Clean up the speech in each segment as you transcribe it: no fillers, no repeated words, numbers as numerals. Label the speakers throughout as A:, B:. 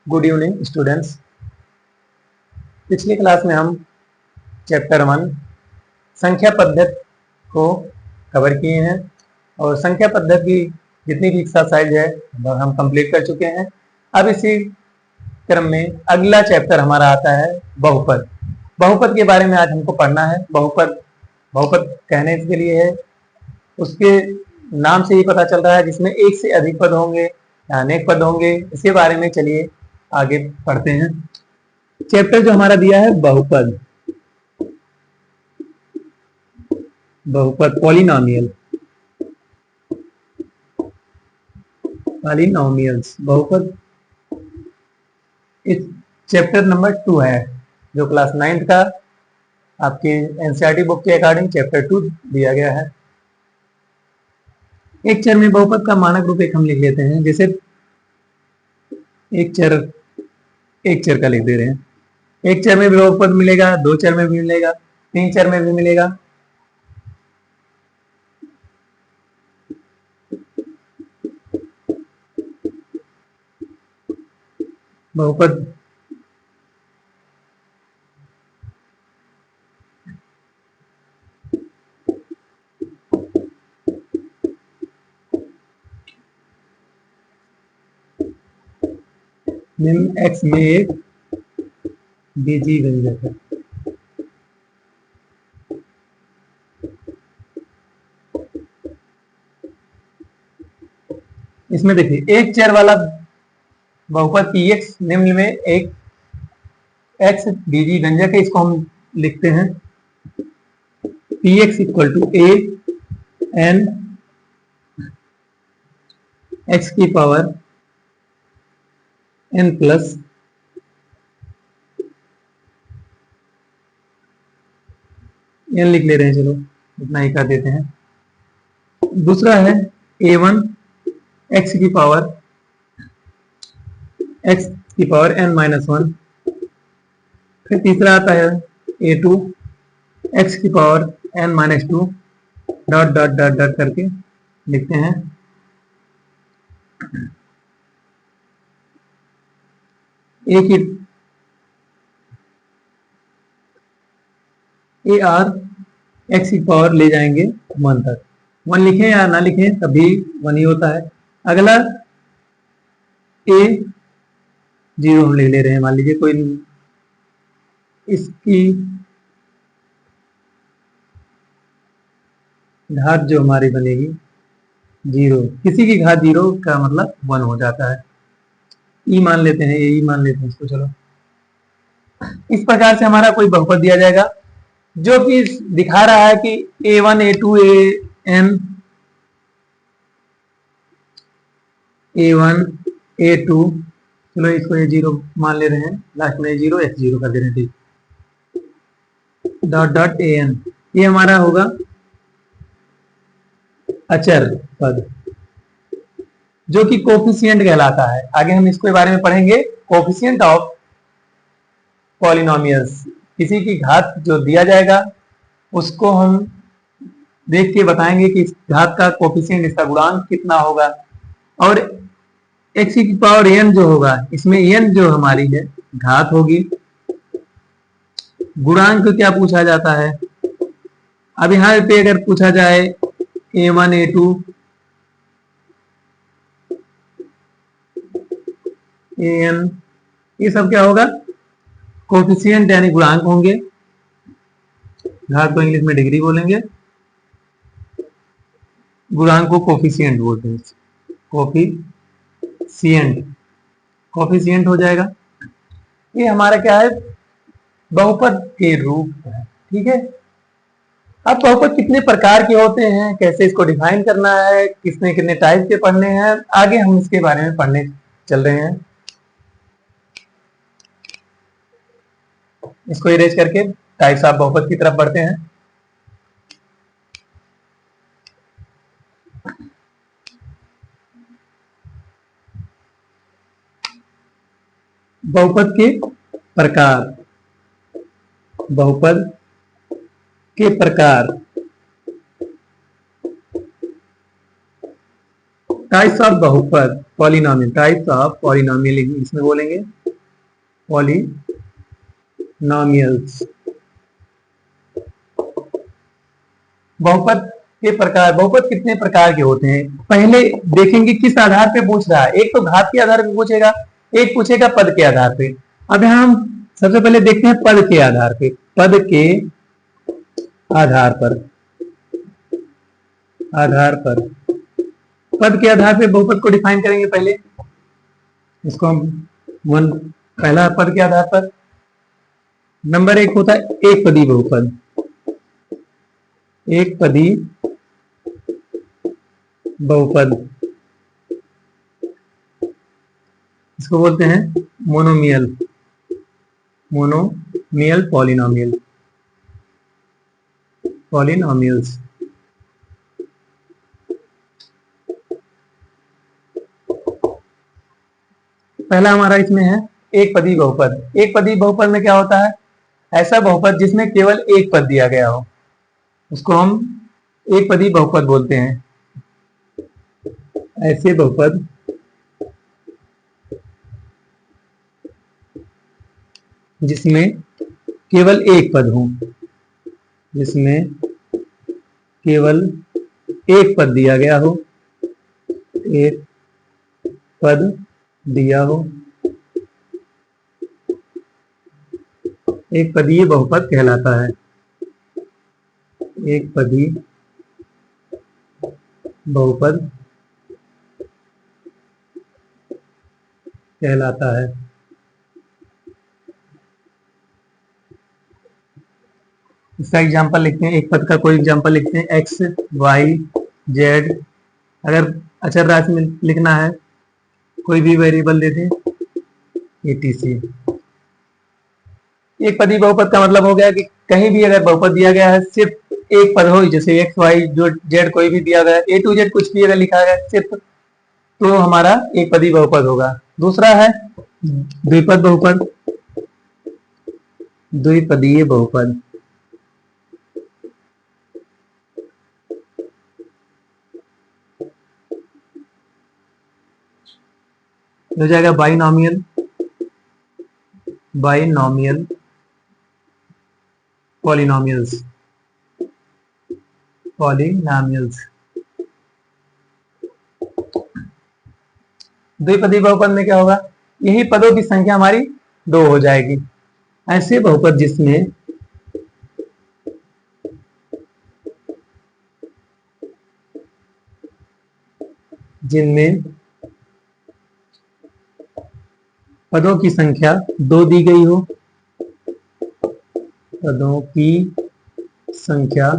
A: Good evening students. पिछली class में हम चैप्टर 1 संख्या पद्धति को कवर किए हैं और संख्या पद्धति की जितनी भी एक्सरसाइज है वह हम कंप्लीट कर चुके हैं। अब इसी क्रम में अगला चैप्टर हमारा आता है बहुपद। बहुपद के बारे में आज हमको पढ़ना है। बहुपद बहुपद कहने के लिए है, उसके नाम से ही पता चल रहा है, जिसमें एक से अधिक पद होंगे या अनेक पद होंगे। इसके बारे में चलिए आगे पढ़ते हैं। चैप्टर जो हमारा दिया है बहुपद, बहुपद पॉलिनोमियल, पॉलिनोमियल्स, बहुपद। इस चैप्टर नंबर 2 है जो क्लास 9th का आपके एनसीईआरटी बुक के अकॉर्डिंग चैप्टर 2 दिया गया है। एक चर में बहुपद का मानक रूप एक हम लिख लेते हैं। जैसे एक चर का लिख दे रहे हैं। एक चर में भी बहुपद मिलेगा, दो चर में भी मिलेगा, तीन चर में भी मिलेगा। बहुपद निम्न एक्स में एक बीजीय व्यंजक है। इसमें देखिए एक चर वाला बहुपद पी एक्स निम्न में एक एक्स बीजीय व्यंजक है। इसको हम लिखते हैं p x equal to a n x की पावर एन प्लस एन लिख ले रहे हैं। चलो इतना ही कर देते हैं। दूसरा है ए वन एक्स की पावर एन माइनस वन। फिर तीसरा आता है ए टू एक्स की power n minus two, dot dot dot dot करके लिखते हैं। एक ही ए आर एक्स की पावर ले जाएंगे 1 तक। 1 लिखें या ना लिखें तभी 1 ही होता है। अगला ए जीरो हम ले रहे हैं। मान लीजिए कोई इसकी घात जो हमारी बनेगी 0, किसी की घात 0 का मतलब 1 हो जाता है। ई मान लेते हैं, ई मान लेते हैं इसको। चलो इस प्रकार से हमारा कोई बहुपद दिया जाएगा जो कि दिखा रहा है कि a1 a2 an a1 a2, चलो इसको a0 मान ले रहे हैं, लास्ट में a0 x0 कर दे रहे हैं। ठीक, डॉट डॉट an, ये हमारा होगा अचर पद जो कि कोफिशिएंट कहलाता है। आगे हम इसके बारे में पढ़ेंगे। कोफिशिएंट ऑफ पॉलिनोमियल्स, किसी की घात जो दिया जाएगा उसको हम देख के बताएंगे कि इस घात का कोफिशिएंट, इसका गुणांक कितना होगा। और एक्स की पावर एन जो होगा, इसमें एन जो हमारी है घात होगी। गुणांक क्या पूछा जाता है? अब यहां पे अगर पूछा जाए a1 a2 an, ये सब क्या होगा? कोफिशिएंट यानी गुणांक होंगे। घात को इंग्लिश में डिग्री बोलेंगे, गुणांक को कोफिशिएंट बोलते हैं। कोफिशिएंट हो जाएगा। ये हमारा क्या है? बहुपद के रूप है। ठीक है। अब बहुपद कितने प्रकार के होते हैं, कैसे इसको डिफाइन करना है, किसने कितने टाइप के पढ़ने हैं, आगे हम इसके बारे में पढ़ने चल रहे हैं। इसको इरेज करके टाइप्स ऑफ बहुपद की तरफ बढ़ते हैं। बहुपद के प्रकार, बहुपद के प्रकार, टाइप्स ऑफ बहुपद, पॉलिनोमियल, टाइप्स ऑफ पॉलिनोमियल इसमें बोलेंगे। पॉलिनॉमियल्स। बहुपद के प्रकार, बहुपद कितने प्रकार के होते हैं पहले देखेंगे, किस आधार पे पूछ रहा है। एक तो घात के आधार पे पूछेगा, एक पूछेगा पद के आधार पे। अब यहाँ हम सबसे पहले देखते हैं पद के आधार पे। पद के आधार पर, पद के आधार पे बहुपद को डिफाइन करेंगे। पहले इसको हम पहला पद के आधार पर नंबर एक होता है एक पदी बहुपद। एक पदी बहुपद, इसको बोलते हैं मोनोमियल, पॉलिनॉमियल्स। पहला हमारा इसमें है एक पदी बहुपद। एक पदी बहुपद में क्या होता है, ऐसा बहुपद जिसमें केवल एक पद दिया गया हो, उसको हम एक पदी बहुपद बोलते हैं। ऐसे बहुपद जिसमें केवल एक पद हो, जिसमें केवल एक पद दिया गया हो, एक पद दिया हो, एक पदीय बहुपद कहलाता है। एक पदी बहुपद कहलाता है। इसका एग्जांपल लिखते हैं, एक पद का कोई एग्जांपल लिखते हैं। एक्स वाई जेड, अगर अचर राशि में लिखना है, कोई भी वेरिएबल दे दें, etc। एक पदी बहुपद का मतलब हो गया कि कहीं भी अगर बहुपद दिया गया है, सिर्फ एक पद हो, जैसे एक्स वाई जो जेड कोई भी दिया गया है, ए टू जेड कुछ भी अगर लिखा गया सिर्फ, तो हमारा एक पदी बहुपद होगा। दूसरा है द्विपद बहुपद, द्विपदीय बहुपद। हो जाएगा बाइनॉमियल, पॉलिनॉमियल्स। द्विपदी बहुपद में क्या होगा, यही पदों की संख्या हमारी 2 हो जाएगी। ऐसे बहुपद जिनमें पदों की संख्या 2 दी गई हो, पदों की संख्या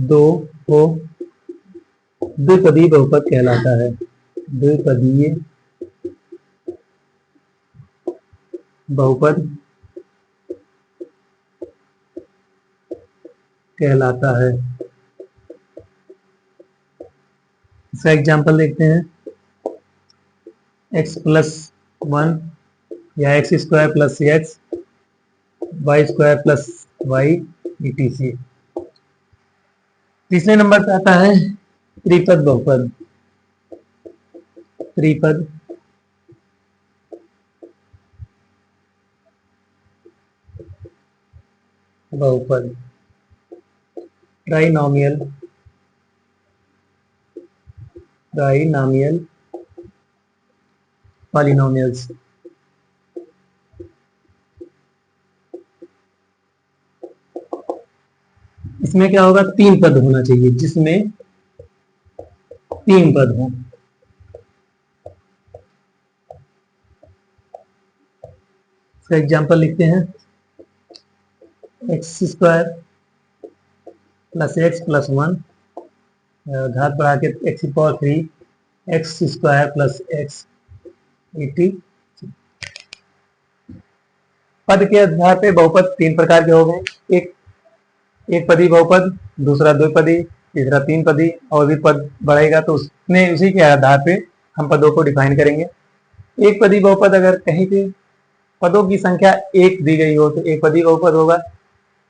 A: 2 हो, द्विपदी बहुपद कहलाता है। द्विपदीय बहुपद कहलाता है। इसका एग्जांपल देखते हैं। x प्लस 1 या x square plus x, y square plus y, etc। तीसरे नंबर पे आता है त्रिपद बहुपद। त्रिपद बहुपद, ट्राइनॉमियल पॉलिनॉमियल्स। इसमें क्या होगा, 3 पद होना चाहिए, जिसमें 3 पद हो। इसका एग्जांपल लिखते हैं। X square plus x plus 1, घात बढ़ा के एक्स की power 3, x square plus x, 80। पद के आधार पे बहुपद 3 प्रकार के हो गए। एक पदी बहुपद, दूसरा द्विपदी, तीसरा 3 पदी, और भी पद बढ़ेगा तो उसी के आधार पे हम पदों को डिफाइन करेंगे। एक पदी बहुपद, अगर कहीं पे पदों की संख्या 1 दी गई हो तो एक पदी बहुपद होगा,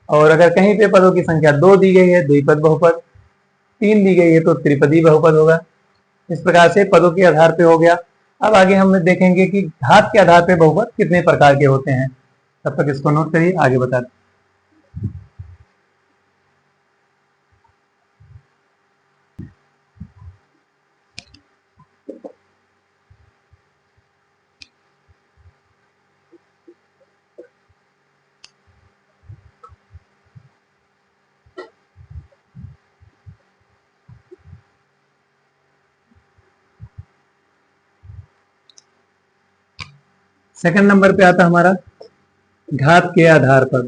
A: और अगर कहीं पे पदों की संख्या 2 दी गई है, द्विपद बहुपद, 3 दी गई है तो त्रिपदी बहुपद होगा। इस प्रकार से पदों के आधार पे हो गया। अब आगे हम देखेंगे कि घात के आधार पर बहुपद कितने प्रकार के होते हैं। तब तक इसको नोट करिए, आगे बताते हैं। सेकंड नंबर पे आता हमारा घात के आधार पर,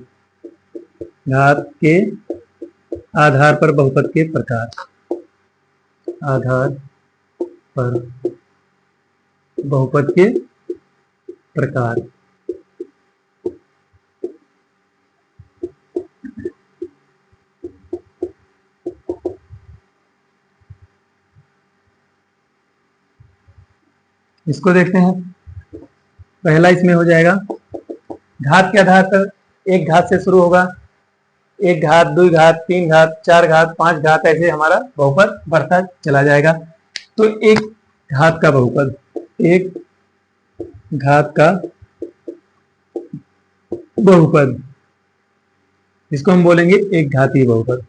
A: घात के आधार पर बहुपद के प्रकार, आधार पर बहुपद के प्रकार। इसको देखते हैं। पहला इसमें हो जाएगा घात के आधार पर, एक घात से शुरू होगा, एक घात, दो घात, तीन घात, चार घात, पांच घात, ऐसे हमारा बहुपद बढ़ता चला जाएगा। तो एक घात का बहुपद, एक घात का बहुपद, इसको हम बोलेंगे एक घातीय बहुपद।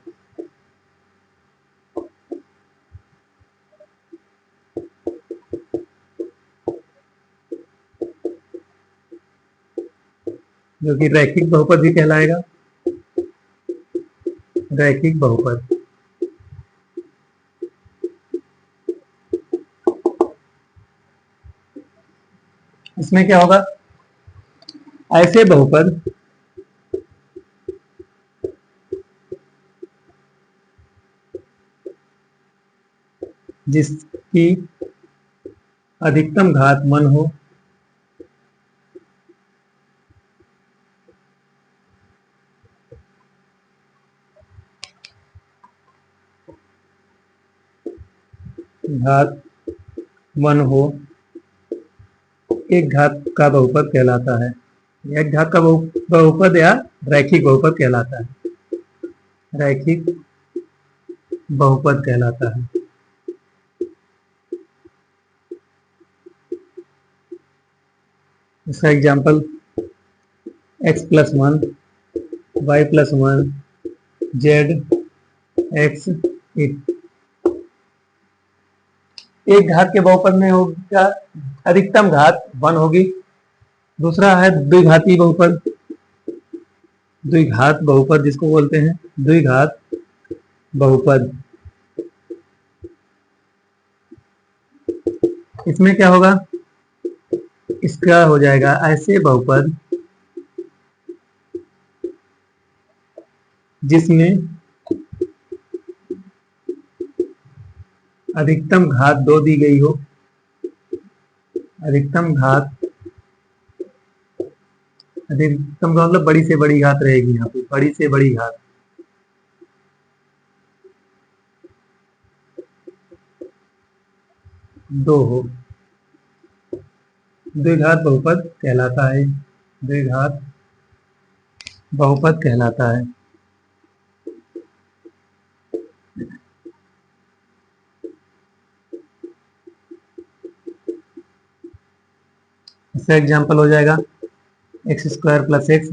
A: जो कि रैखिक बहुपद भी कहलाएगा, रैखिक बहुपद। इसमें क्या होगा, ऐसे बहुपद जिसकी अधिकतम घात मन हो, घात मन हो, एक घात का बहुपद कहलाता है। एक घात का बहुपद या रैखिक बहुपद कहलाता है, रैखिक बहुपद कहलाता है। इसका example x+1, y+1, z, x। एक घात के बहुपद में होगा अधिकतम घात 1 होगी। दूसरा है द्विघाती बहुपद, द्विघात बहुपद जिसको बोलते हैं द्विघात बहुपद। इसमें क्या होगा, इसका हो जाएगा ऐसे बहुपद जिसमें अधिकतम घात 2 दी गई हो, अधिकतम घात, अधिकतम का मतलब बड़ी से बड़ी घात रहेगी यहाँ पे, बड़ी से बड़ी घात। दो हो, द्विघात बहुपद कहलाता है, द्विघात बहुपद कहलाता है। इसका एग्जाम्पल हो जाएगा x² + x,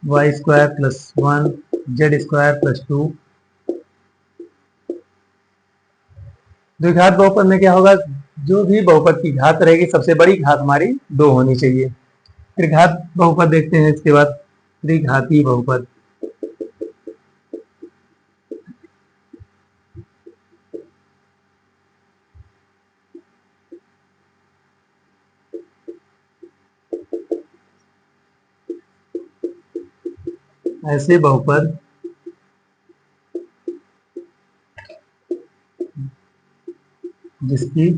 A: y² + 1, z² + 2। द्विघात बहुपद में क्या होगा, जो भी बहुपद की घात रहेगी सबसे बड़ी घात हमारी 2 होनी चाहिए। फिर घात बहुपद देखते हैं, इसके बाद त्रिघाती बहुपद। ऐसे बहुपद जिसकी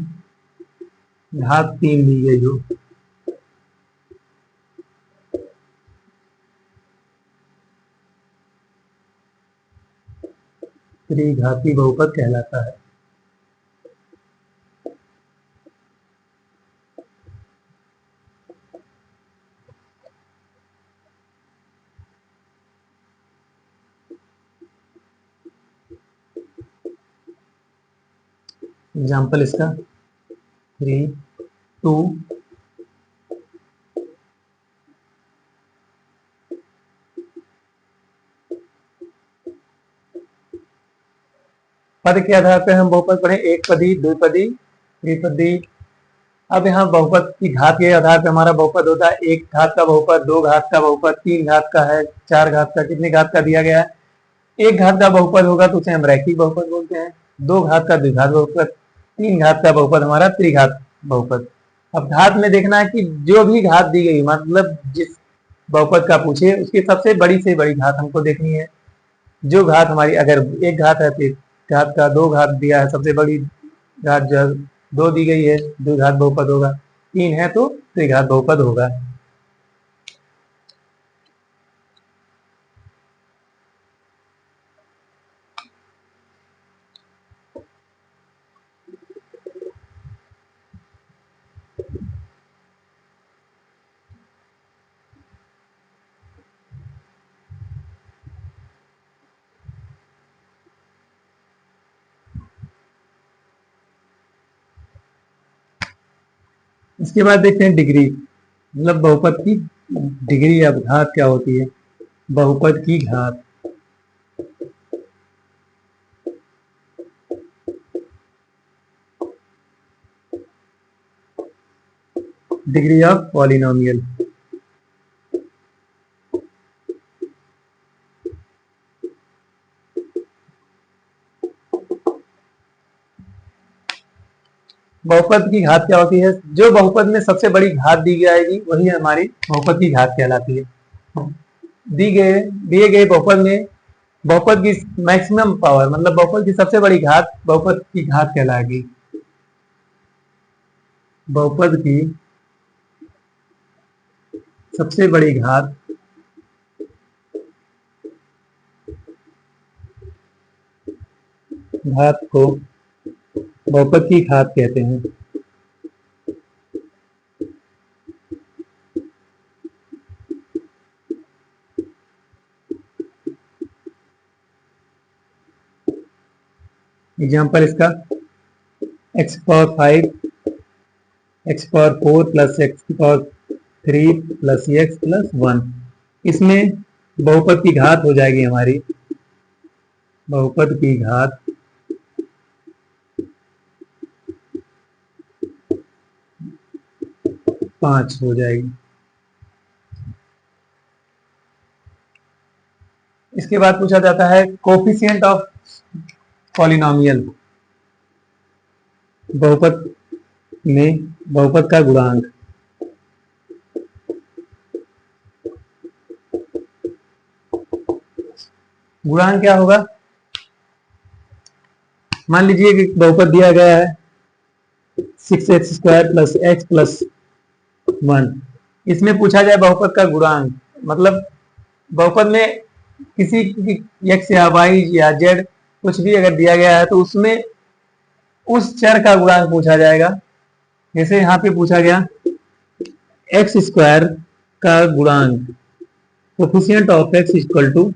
A: घात 3 दी गई हो, त्रिघाती बहुपद कहलाता है। एग्जाम्पल इसका 3 2 पद के आधार पर हम बहुपद पढ़े, एक पदी, द्विपदी, त्रिपदी। अब यहाँ बहुपद की घात के आधार पर हमारा बहुपद होता है, एक घात का बहुपद, दो घात का बहुपद, तीन घात का है, चार घात का, कितने घात का दिया गया है। एक घात का बहुपद होगा तो उसे हम रैखिक बहुपद बोलते हैं, दो घात का द्विघात बहुपद, तीन घात का बहुपद हमारा त्रिघात बहुपद। अब घात में देखना है कि जो भी घात दी गई, मतलब जिस बहुपद का पूछे उसकी सबसे बड़ी से बड़ी घात हमको देखनी है। जो घात हमारी, अगर एक घात है तो एक घात का, दो घात दिया है, सबसे बड़ी घात जो है दो दी गई है, द्विघात बहुपद होगा, तीन है तो त्रिघात बहुपद होगा। इसके बाद देखते हैं डिग्री, मतलब बहुपद की डिग्री या घात क्या होती है। बहुपद की घात, डिग्री ऑफ पॉलिनोमियल। बहुपद की घात क्या होती है, जो बहुपद में सबसे बड़ी घात दी जाएगी वही हमारी बहुपद की घात कहलाती है। दिए गए बहुपद में बहुपद की मैक्सिमम पावर, मतलब बहुपद की सबसे बड़ी घात बहुपद की घात कहलाएगी। बहुपद की सबसे बड़ी घात को बहुपद की घात कहते हैं। एग्जाम्पल इसका x power 5, x power 4 plus x power 3 plus x plus 1, इसमें बहुपद की घात हो जाएगी हमारी, बहुपद की घात 5 हो जाएगी। इसके बाद पूछा जाता है कोफिशिएंट ऑफ पॉलिनोमियल, बहुपद में बहुपद का गुणांक। गुणांक क्या होगा, मान लीजिए कि बहुपद दिया गया है 6x square plus x plus 1, इसमें पूछा जाए बहुपद का गुणांक, मतलब बहुपद में किसी x या y या z कुछ भी अगर दिया गया है तो उसमें उस चर का गुणांक पूछा जाएगा। जैसे यहाँ पे पूछा गया एक्स स्क्वायर का गुणांक, coefficient of x equal to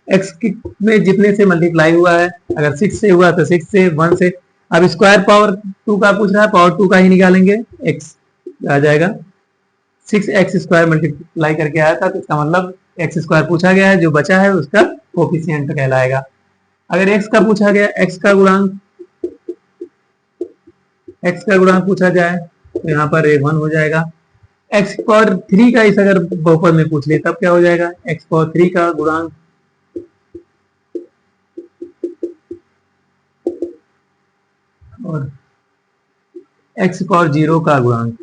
A: x में जितने से मल्टीप्लाई हुआ है, अगर 6 से हुआ तो 6 से, 1 से। अब स्क्वायर पावर 2 का पूछ रहा है, पावर 2 का ही निकालेंगे, x आ जाएगा 6x स्क्वायर मल्टीप्लाई करके आया था, तो इसका मतलब एक्स स्क्वायर पूछा गया है, जो बचा है उसका कोफिशिएंट कहलाएगा। अगर x का पूछा गया, x का गुणांक पूछा जाए तो यहाँ पर 1 हो जाएगा। x पावर 3 का इस अगर बहुपद में पूछ ले तब क्या हो जाएगा, x पावर 3 का गुणांक और x पावर 0 का गुणांक।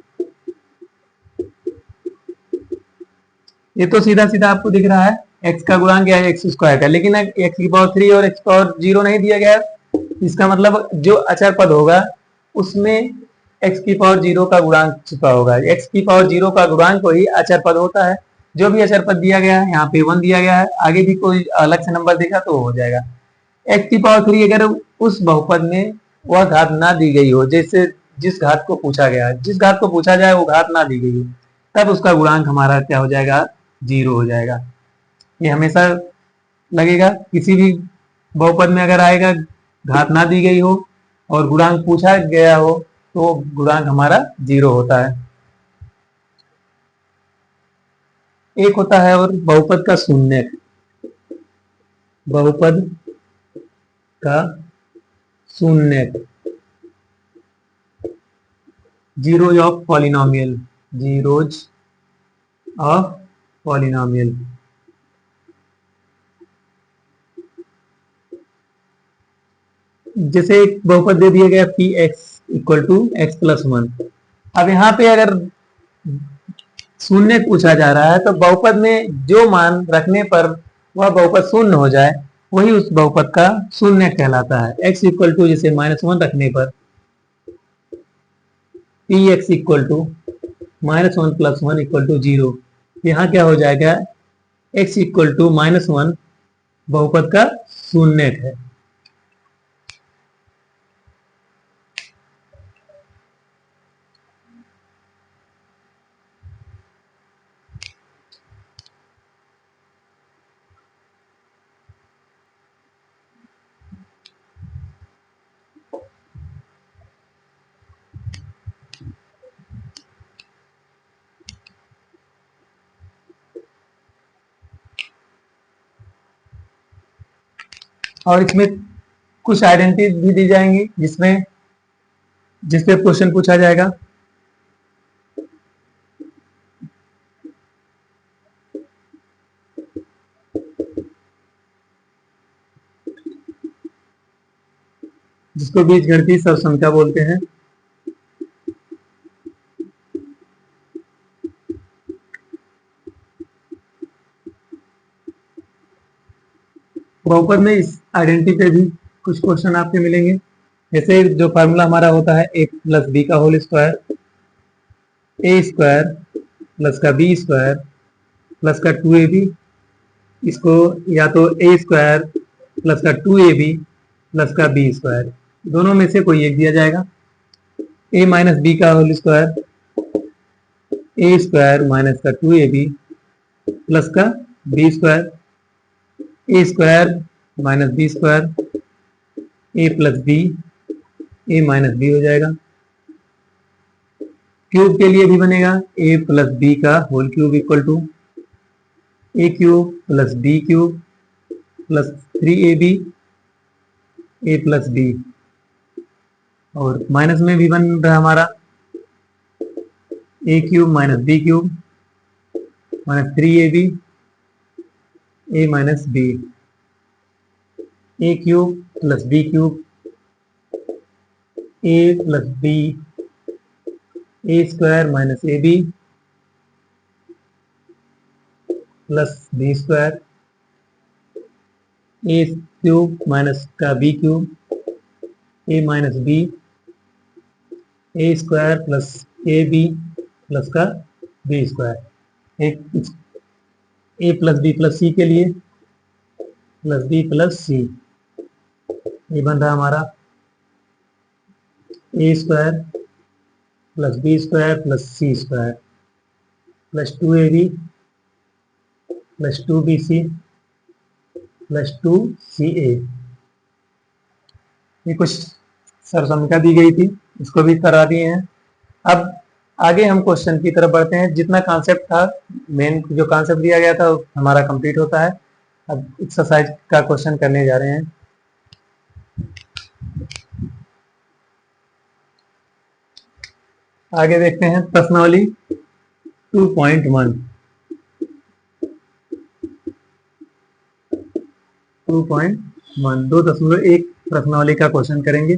A: ये तो सीधा सीधा आपको दिख रहा है, x का गुणांक क्या है, एक्स स्क्वायर का, लेकिन x की पावर 3 और x पावर 0 नहीं दिया गया है। इसका मतलब जो अचर पद होगा उसमें x की पावर 0 का गुणांक छिपा होगा। x की पावर 0 का गुणांक वही अचर पद होता है। जो भी अचर पद दिया गया है, यहाँ पे 1 दिया गया है, आगे भी कोई अलग से नंबर देगा तो हो जाएगा। x की पावर 3 अगर उस बहुपद में वह घात ना दी गई हो, जैसे जिस घात को पूछा गया है, जिस घात को पूछा जाए वो घात ना दी गई हो, तब उसका गुणांक हमारा क्या हो जाएगा, 0 हो जाएगा। ये हमेशा लगेगा, किसी भी बहुपद में अगर आएगा घात ना दी गई हो और गुणांक पूछा गया हो तो गुणांक हमारा 0 होता है। एक होता है और बहुपद का शून्यक, बहुपद का शून्यक, zeros of polynomial, zeros of polynomial. जैसे एक बहुपद दे दिया गया P x equal to X plus one. अब यहाँ पे अगर शून्य पूछा जा रहा है तो बहुपद में जो मान रखने पर वह बहुपद शून्य हो जाए वही उस बहुपद का शून्य कहलाता है। एक्स इक्वल टू जैसे -1 रखने पर p x equal to -1 + 1 equal to 0। यहाँ क्या हो जाएगा, एक्स इक्वल टू -1 बहुपद का शून्य है। और इसमें कुछ आइडेंटिटी भी दी जाएंगी जिसमें जिसपे क्वेश्चन पूछा जाएगा। जिसको बीजगणितीय सर्वसंख्या बोलते हैं। बहुपद में इस आइडेंटिटी पे भी कुछ क्वेश्चन आपके मिलेंगे। जैसे जो फार्मूला हमारा होता है a + b का whole square, a square plus का b स्क्वायर प्लस का 2ab, इसको या तो a स्क्वायर प्लस का 2ab प्लस का b स्क्वायर, दोनों में से कोई एक दिया जाएगा। a - b का whole square, a square minus का 2ab प्लस का b square, a square minus b square, a plus b, a minus b हो जाएगा। क्यूब के लिए भी बनेगा a + b का whole cube equal to a cube plus b cube plus 3ab, a plus b। और minus में भी बन रहा है हमारा a cube minus b cube minus 3ab, a minus b, a cube plus b cube, a plus b, a square minus ab plus b square, a cube minus का b cube, a minus b, a square plus ab plus का b square. एक a plus b plus c के लिए plus b plus c, ये बन रहा हमारा a square plus b square plus c square plus 2ab plus 2bc plus 2ca। ये कुछ सर्वसंख्या दी गई थी, इसको भी करा दिए हैं। अब आगे हम क्वेश्चन की तरफ बढ़ते हैं। जितना कॉन्सेप्ट था, मेन जो कॉन्सेप्ट दिया गया था हमारा कंप्लीट होता है। अब एक्सरसाइज का क्वेश्चन करने जा रहे हैं। आगे देखते हैं प्रश्नावली 2.1। 2.1 2.1 प्रश्नावली का क्वेश्चन करेंगे।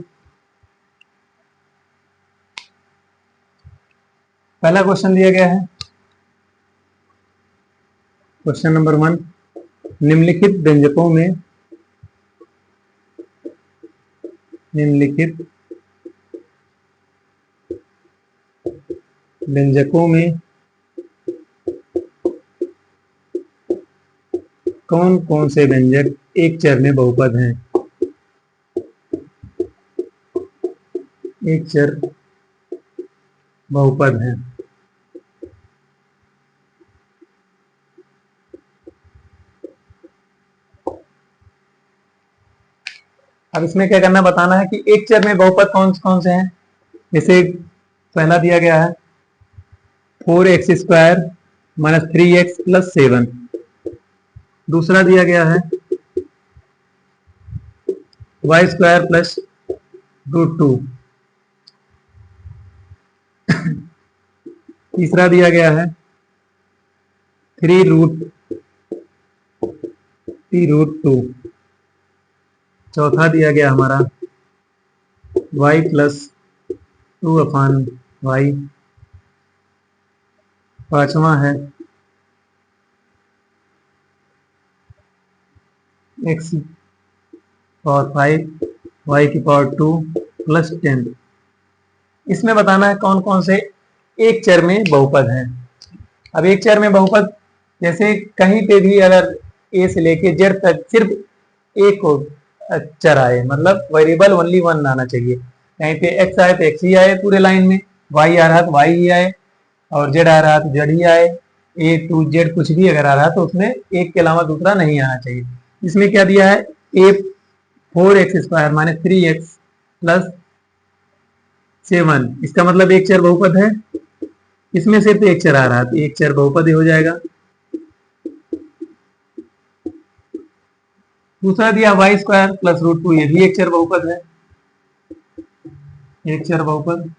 A: पहला क्वेश्चन दिया गया है, क्वेश्चन नंबर 1, निम्नलिखित व्यंजकों में कौन कौन से व्यंजक एक चर में बहुपद हैं। एक चर बहुपद हैं। अब इसमें क्या करना, बताना है कि एक चर में बहुपद कौन कौन से हैं। जैसे पहला दिया गया है 4x² माइनस 3x प्लस 7। दूसरा दिया गया है y² प्लस √2। तीसरा दिया गया है 3√2। चौथा दिया गया हमारा y प्लस 2/y। पांचवा है x पावर 5 y की पावर 2 प्लस 10। इसमें बताना है कौन कौन से एक चर में बहुपद हैं। अब एक चर में बहुपद जैसे कहीं पे भी अगर a से लेके z तक सिर्फ एक को चर आए, मतलब वेरिएबल ओनली वन आना चाहिए। कहीं पे x आए तो x ही आए पूरे लाइन में, y आ रहा तो y ही आए, और z आ रहा तो z ही आए। a to z कुछ भी अगर आ रहा तो उसमें एक के अलावा दूसरा नहीं आना चाहिए। इसमें क्या दिया है a 4x² minus 3x plus 7। इसका मतलब एक चर बहुपद है। इसमें सिर्फ एक चर आ रहा तो एक चर बहुपद ही हो जाएगा। दूसरा दिया y² प्लस √2, ये भी एक चर बहुपद है, एक चर बहुपद।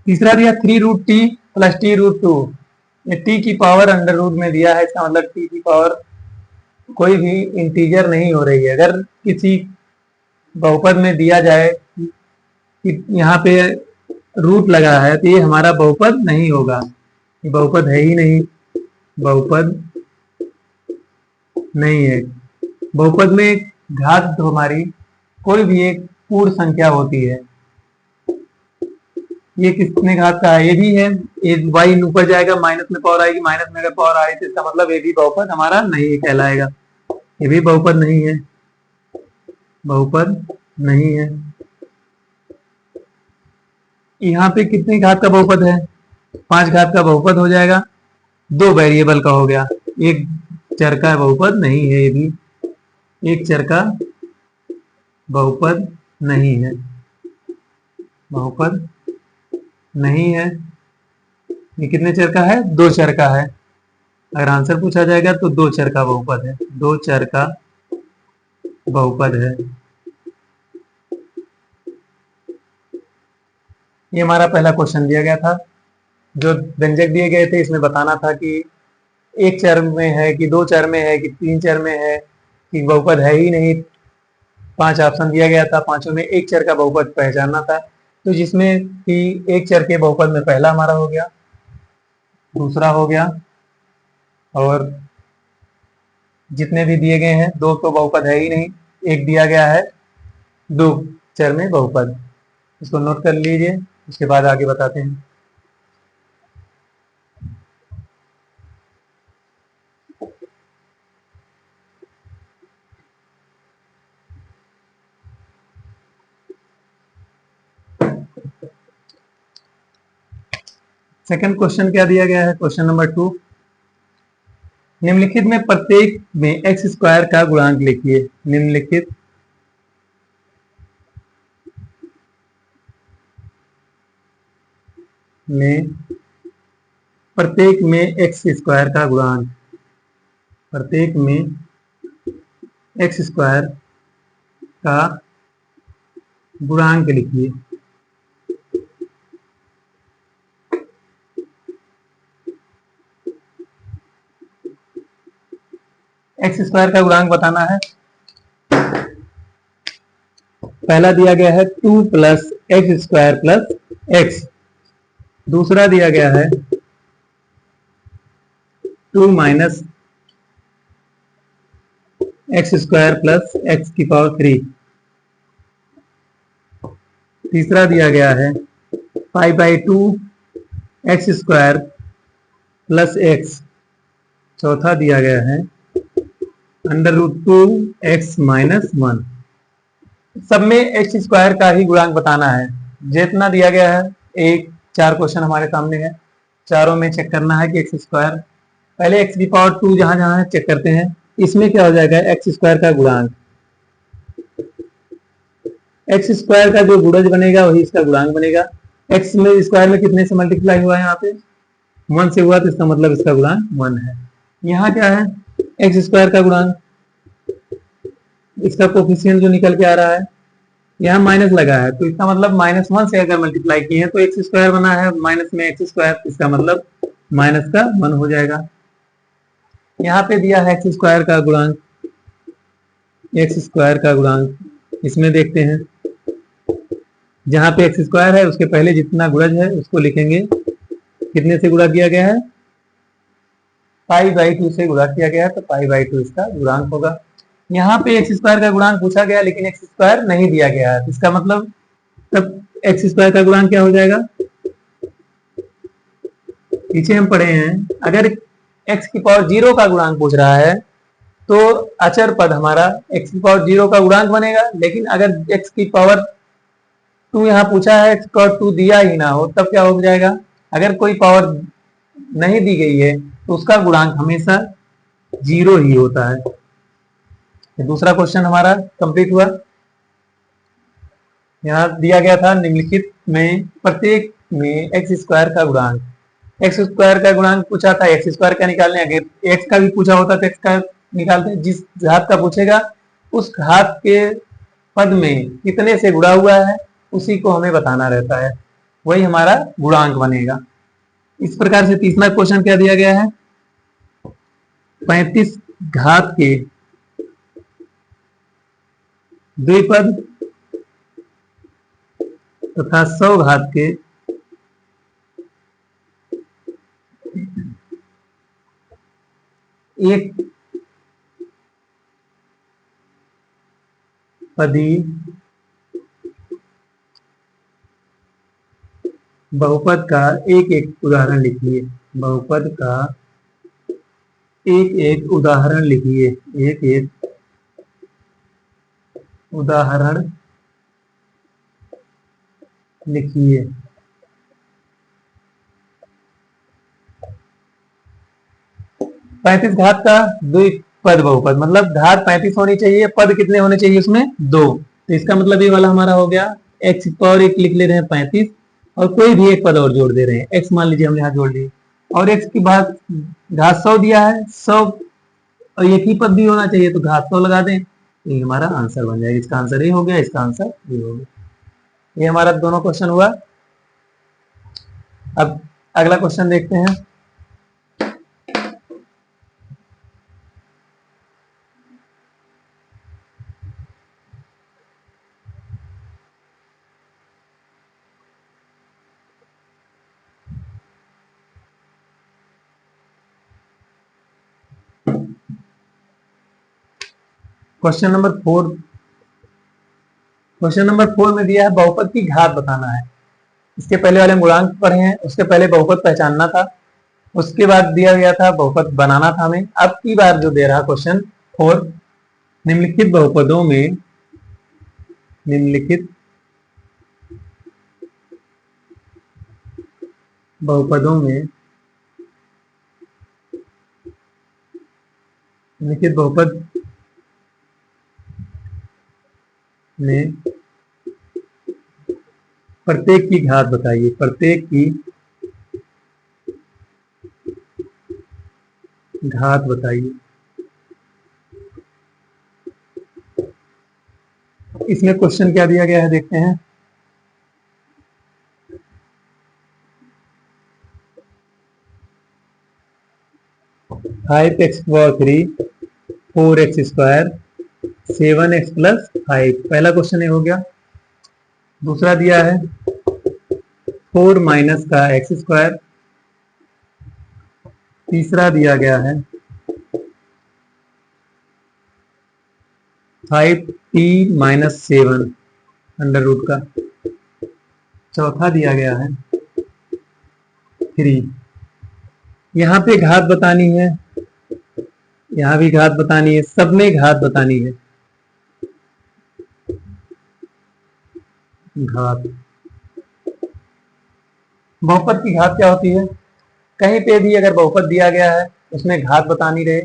A: तीसरा दिया 3√t प्लस t√2, ये t की पावर अंडर रूट में दिया है। इसका मतलब t की पावर कोई भी इंटीजर नहीं हो रही है। अगर किसी बहुपद में दिया जाए कि यहाँ पे रूट लगा है तो ये हमारा बहुपद नहीं होगा, ये बहुपद है ही नहीं, बहुपद नहीं है। बहुपद में घात तो हमारी कोई भी एक पूर्ण संख्या होती है। ये कितने घात का है, ये भी है, एक y ऊपर जाएगा माइनस में पावर आएगी, माइनस में अगर पावर आ रही तो इसका मतलब ये भी बहुपद हमारा नहीं कहलाएगा, ये भी बहुपद नहीं है, बहुपद नहीं है। यहाँ पे कितने घात का बहुपद है, 5 घात का बहुपद हो जाएगा, 2 वेरिएबल का हो गया, एक चर का बहुपद नहीं है, ये भी एक चर का बहुपद नहीं है, बहुपद नहीं है। ये कितने चर का है, 2 चर का है। अगर आंसर पूछा जाएगा तो 2 चर का बहुपद है, 2 चर का बहुपद है। ये हमारा पहला क्वेश्चन दिया गया था। जो व्यंजक दिए गए थे इसमें बताना था कि एक चर में है कि 2 चर में है कि 3 चर में है कि बहुपद है ही नहीं। 5 ऑप्शन दिया गया था, पांचों में एक चर का बहुपद पहचानना था। तो जिसमें कि एक चर के बहुपद में पहला हमारा हो गया, दूसरा हो गया, और जितने भी दिए गए हैं 2 तो बहुपद है ही नहीं, एक दिया गया है 2 चर में बहुपद। इसको नोट कर लीजिए, उसके बाद आगे बताते हैं। सेकंड क्वेश्चन क्या दिया गया है, क्वेश्चन नंबर 2, निम्नलिखित में प्रत्येक में x² का गुणांक लिखिए। निम्नलिखित में प्रत्येक में x² का गुणांक, प्रत्येक में x² का गुणांक लिखिए। x² का गुणांक बताना है। पहला दिया गया है 2 प्लस x² प्लस x। दूसरा दिया गया है 2 माइनस x² प्लस x की पावर 3। तीसरा दिया गया है 5/2 x² प्लस x। चौथा दिया गया है √2x माइनस 1। सब में x² का ही गुणांक बताना है। जितना दिया गया है, एक 4 क्वेश्चन हमारे सामने है, चारों में चेक करना है कि x², पहले x की पावर 2 जहां जहां है चेक करते हैं। इसमें क्या हो जाएगा, x² का गुणांक एक्स स्क्वायर का जो गुणज बनेगा वही इसका गुणांक बनेगा। एक्स में स्क्वायर में कितने से मल्टीप्लाई हुआ है, यहाँ पे 1 से हुआ, तो इसका मतलब इसका गुणांक 1 है। यहाँ क्या है, एक्स स्क्वायर का गुणांक, इसका कोफिशिएंट जो निकल के आ रहा है, यहाँ माइनस लगा है, तो इसका मतलब -1 से अगर मल्टीप्लाई किए हैं तो एक्स स्क्वायर बना है, माइनस में एक्स स्क्वायर, इसका मतलब माइनस का 1 हो जाएगा। यहाँ पे दिया है एक्स स्क्वायर का गुणांक, एक्स स्क्वायर का गुणांक, इसमें देखते हैं, जहां पे एक्स स्क्वायर है उसके पहले जितना गुणज है उसको लिखेंगे, कितने से गुणा किया गया है, π/2 से गुणा किया गया है, तो π/2 इसका गुणांक होगा। यहाँ पे एक्स स्क्वायर का गुणांक पूछा गया लेकिन एक्स स्क्वायर नहीं दिया गया है, इसका मतलब तब एक्स स्क्वायर का गुणांक क्या हो जाएगा, पीछे हम पढ़े हैं, अगर एक्स की पावर 0 का गुणांक पूछ रहा है तो अचर पद हमारा एक्स की पावर 0 का गुणांक बनेगा, लेकिन अगर एक्स की पावर 2 यहाँ पूछा है, एक्स की पावर 2 दिया ही ना हो, तब क्या हो जाएगा, अगर कोई पावर नहीं दी गई है तो उसका गुणांक हमेशा 0 ही होता है। दूसरा क्वेश्चन हमारा कंप्लीट हुआ। यहाँ दिया गया था निम्नलिखित में प्रत्येक में एक्स स्क्वायर का गुणांक, एक्स स्क्वायर का गुणांक पूछा था, एक्स स्क्वायर का निकालने, अगर एक्स का भी पूछा होता तो एक्स का निकालते, जिस घात का पूछेगा उस घात के पद में कितने से गुणा हुआ है उसी को हमें बताना रहता है, वही हमारा गुणांक बनेगा। इस प्रकार से तीसरा क्वेश्चन क्या दिया गया है, 35 घात के द्विपद तथा 100 घात के एक पदी बहुपद का एक एक उदाहरण लिखिए, बहुपद का एक एक उदाहरण लिखिए, एक एक उदाहरण लिखिए। पैंतीस घात का द्विपद बहुपद, मतलब घात 35 होनी चाहिए, पद कितने होने चाहिए उसमें 2, तो इसका मतलब ये वाला हमारा हो गया, एक्स पावर एक लिख ले रहे हैं 35 और कोई भी एक पद और जोड़ दे रहे हैं, एक्स मान लीजिए हमने यहाँ जोड़ लिए, और एक्स की बात घात 100 दिया है, 100 और एक ही पद भी होना चाहिए तो घात 100 लगा दें, तो ये हमारा आंसर बन जाएगा। इसका आंसर ये हो गया, इसका आंसर ये हो गया। ये हमारा दोनों क्वेश्चन हुआ। अब अगला क्वेश्चन देखते हैं। क्वेश्चन नंबर 4, क्वेश्चन नंबर 4 में दिया है बहुपद की घात बताना है। इसके पहले वाले गुणांक पढ़े हैं, उसके पहले बहुपद पहचानना था, उसके बाद दिया गया था बहुपद बनाना था हमें। अब की बार जो दे रहा क्वेश्चन 4, निम्नलिखित बहुपदों में, निम्नलिखित बहुपदों में, निम्नलिखित बहुपद में प्रत्येक की घात बताइए, प्रत्येक की घात बताइए। इसमें क्वेश्चन क्या दिया गया है देखते हैं। Five x power 3, 4x square, 7x plus 5, पहला क्वेश्चन ये हो गया। दूसरा दिया है 4 माइनस का एक्स स्क्वायर, तीसरा दिया गया है 5t माइनस 7 अंडर रूट का, चौथा दिया गया है 3। यहाँ पे घात बतानी है, यहाँ भी घात बतानी है, सब में घात बतानी है। घात, बहुपद की घात क्या होती है, कहीं पे भी अगर बहुपद दिया गया है उसमें घात बतानी रहे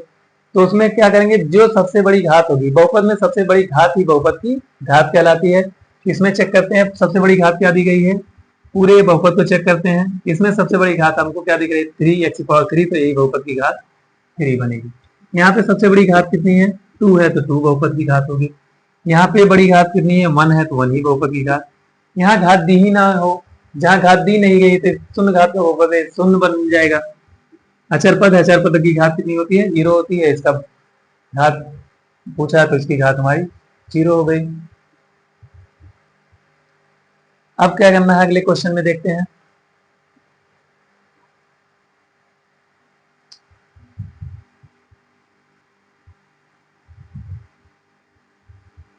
A: तो उसमें क्या करेंगे, जो सबसे बड़ी घात होगी, बहुपद में सबसे बड़ी घात ही बहुपद की घात कहलाती है। इसमें चेक करते हैं सबसे बड़ी घात क्या दी गई है, पूरे बहुपद को चेक करते हैं। इसमें सबसे बड़ी घात हमको क्या दिख रही है, 3x⁴, तो यही बहुपद की घात 3 बनेगी। यहाँ पे सबसे बड़ी घात कितनी है, 2 है, तो 2 बहुपद की घात होगी। यहाँ पे बड़ी घात कितनी है, 1 है, तो 1 ही बहुपद की घात। यहाँ घात दी ही ना हो, जहाँ घात दी नहीं गई तो शून्य घात का बहुपद है, शून्य बन जाएगा। अचर पद है, अचर पद की घात कितनी होती है, 0 होती है। इसका घात पूछा है तो इसकी घात हमारी 0 हो गई। अब क्या करना है, अगले क्वेश्चन में देखते हैं।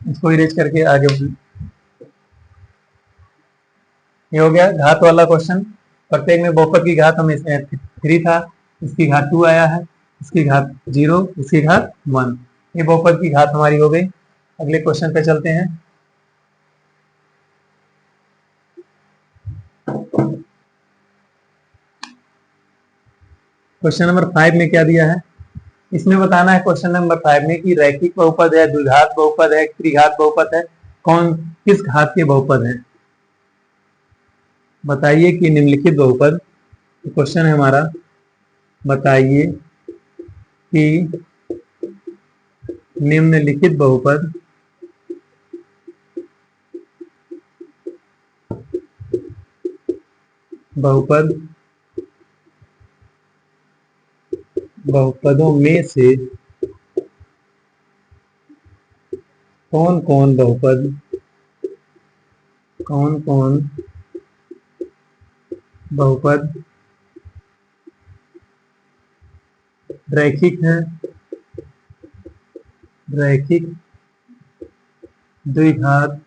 A: इसको इरेज करके आगे, ये हो गया घात वाला क्वेश्चन। प्रत्येक में बहुपद की घात हमें 3 था, इसकी घात 2 आया है, इसकी घात 0, इसकी घात 1। ये बहुपद की घात हमारी हो गई। अगले क्वेश्चन पे चलते हैं। क्वेश्चन नंबर 5 में क्या दिया है, इसमें बताना है क्वेश्चन नंबर 5 में कि रैखिक बहुपद है, द्विघात बहुपद है, त्रिघात बहुपद है, कौन किस घात के बहुपद है। बताइए कि निम्नलिखित बहुपद, क्वेश्चन है हमारा, बताइए कि निम्नलिखित बहुपद बहुपदों में से कौन कौन बहुपद रैखिक है, रैखिक, द्विघात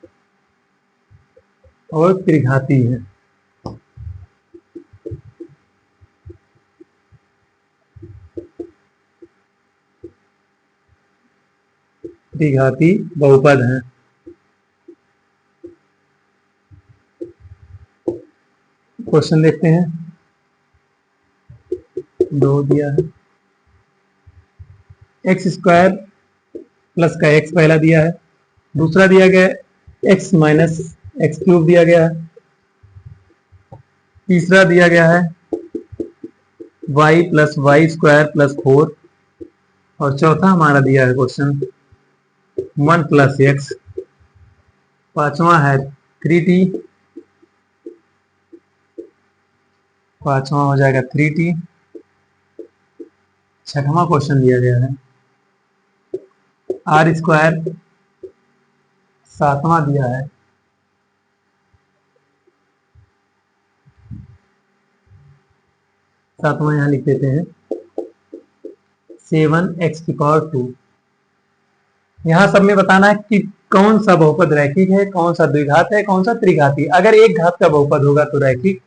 A: और त्रिघाती है। त्रिघाती बहुपद है। क्वेश्चन देखते हैं। 2 दिया है, x² प्लस का x पहला दिया है, दूसरा दिया गया x माइनस x³ दिया गया है, तीसरा दिया गया है y प्लस y² प्लस 4, और चौथा हमारा दिया है क्वेश्चन 1 प्लस x, पांचवा है 3t, पांचवा हो जाएगा 3t, छठवां क्वेश्चन दिया गया है r², सातवां दिया है सातवां, यहां लिख देते हैं 7x⁴। यहां सब में बताना है कि कौन सा बहुपद रैखिक है, कौन सा द्विघात है, कौन सा त्रिघाती। अगर एक घात का बहुपद होगा तो रैखिक,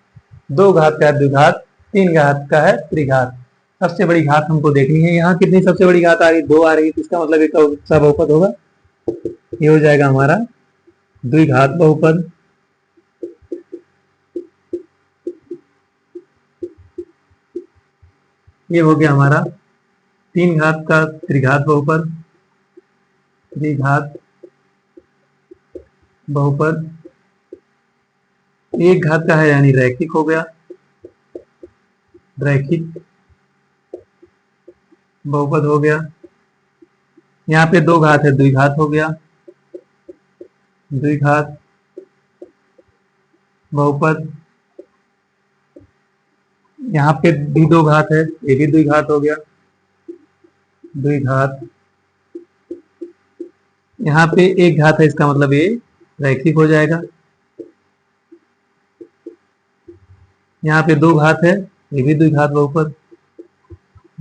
A: 2 घात का है द्विघात, 3 घात का है त्रिघात। सबसे बड़ी घात हमको देखनी है, यहाँ कितनी सबसे बड़ी घात आ रही, 2 आ रही है, तो इसका मतलब एक सा बहुपद होगा, ये हो जाएगा हमारा द्विघात बहुपद। ये हो गया हमारा 3 घात का त्रिघात बहुपद, त्रिघात बहुपद। 1 घात का है यानी रैखिक हो गया, रैखिक बहुपद हो गया। यहाँ पे 2 घात है, द्विघात हो गया, द्विघात बहुपद। यहाँ पे भी 2 घात है, ये भी द्विघात हो गया, द्विघात। यहाँ पे 1 घात है, इसका मतलब ये रैखिक हो जाएगा। यहाँ पे 2 घात है, ये भी द्विघात बहुपद,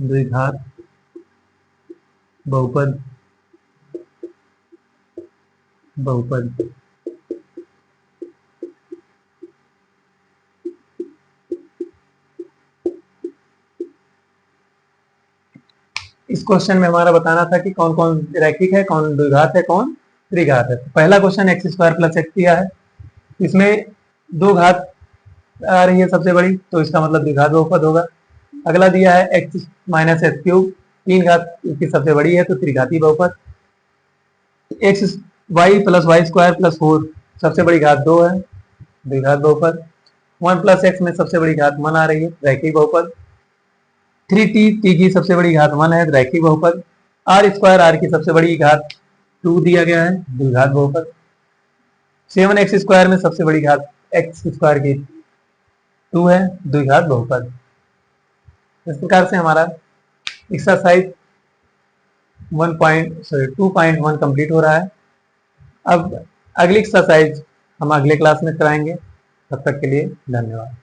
A: द्विघात बहुपद, बहुपद। इस क्वेश्चन में हमारा बताना था कि कौन कौन रैखिक है, कौन द्विघात है, कौन त्रिघात है। तो पहला क्वेश्चन x² प्लस x दिया है, इसमें 2 घात आ रही है सबसे बड़ी, तो इसका मतलब द्विघात बहुपद होगा। अगला दिया है x माइनस x³, 3 घात इसकी सबसे बड़ी है, तो त्रिघाती बहुपद। y प्लस y² प्लस 4, सबसे बड़ी घात 2 है, द्विघात बहुपद। 1 प्लस एक्स में सबसे बड़ी घात 1 आ रही है, रैखिक बहुपद। 3t की सबसे बड़ी घात 1 है, रैखिक बहुपद। आर स्क्वायर आर की सबसे बड़ी घात 2 दिया गया है, द्विघात बहुपद। 7x स्क्वायर में सबसे बड़ी घात एक्स स्क्वायर की 2 है, द्विघात बहुपद। इस प्रकार से हमारा एक्सरसाइज 2.1 कंप्लीट हो रहा है। अब अगली एक्सरसाइज हम अगले क्लास में कराएंगे। तब तक के लिए धन्यवाद।